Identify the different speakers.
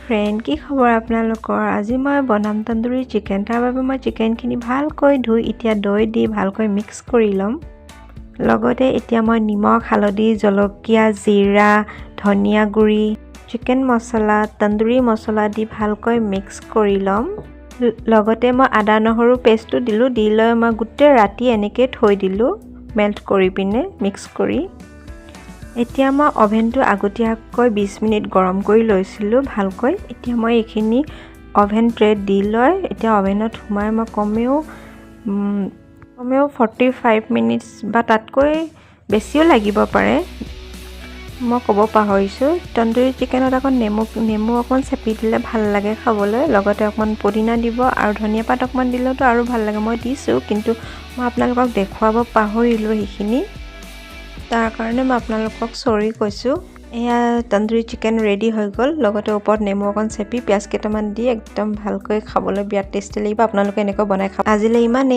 Speaker 1: Friend, কি খবৰ আপোনালোকৰ? আজি মই বনাম তন্দুৰী চিকেন। তাৰ বাবে মই চিকেনখিনি ভালকৈ ধুই এতিয়া দৈ দি ভালকৈ মিক্স কৰি ল'ম। লগতে এতিয়া মই নিমখ, হালধি, জলকীয়া, জিৰা, ধনিয়া গুড়ি, চিকেন মছলা, তন্দুৰী মছলা দি ভালকৈ মিক্স কৰি ল'ম। লগতে মই আদা নহৰু পেষ্টটো দিলোঁ। দি লৈ মই গোটেই ৰাতি এনেকৈ থৈ দিলোঁ মেল্ট কৰি পিনে মিক্স কৰি। এতিয়া মই অভেনটো আগতীয়াকৈ 20 মিনিট গৰম কৰি লৈছিলোঁ ভালকৈ। এতিয়া মই এইখিনি অভেন ট্ৰেত দি লৈ এতিয়া অভেনত সোমাই মই কমেও 45 মিনিটছ বা তাতকৈ বেছিও লাগিব পাৰে। মই ক'ব পাহৰিছোঁ। তন্দুৰী চিকেনত আকৌ নেমু অকণমান চেপি দিলে ভাল লাগে খাবলৈ। লগতে অকণমান পুদিনা দিব আৰু ধনিয়া পাত অকণমান দিলেওতো আৰু ভাল লাগে। মই দিছোঁ, কিন্তু মই আপোনালোকক দেখুৱাব পাহৰিলোঁ সেইখিনি। তাৰ কাৰণে মই আপোনালোকক চৰি কৈছোঁ। এয়া তন্দুৰী চিকেন ৰেডি হৈ গ'ল। লগতে ওপৰত নেমু অকণ চেপি পিঁয়াজ কেইটামান দি একদম ভালকৈ খাবলৈ বিৰাট টেষ্টি লাগিব। আপোনালোকে এনেকৈ বনাই খাব। আজিলৈ ইমানেই।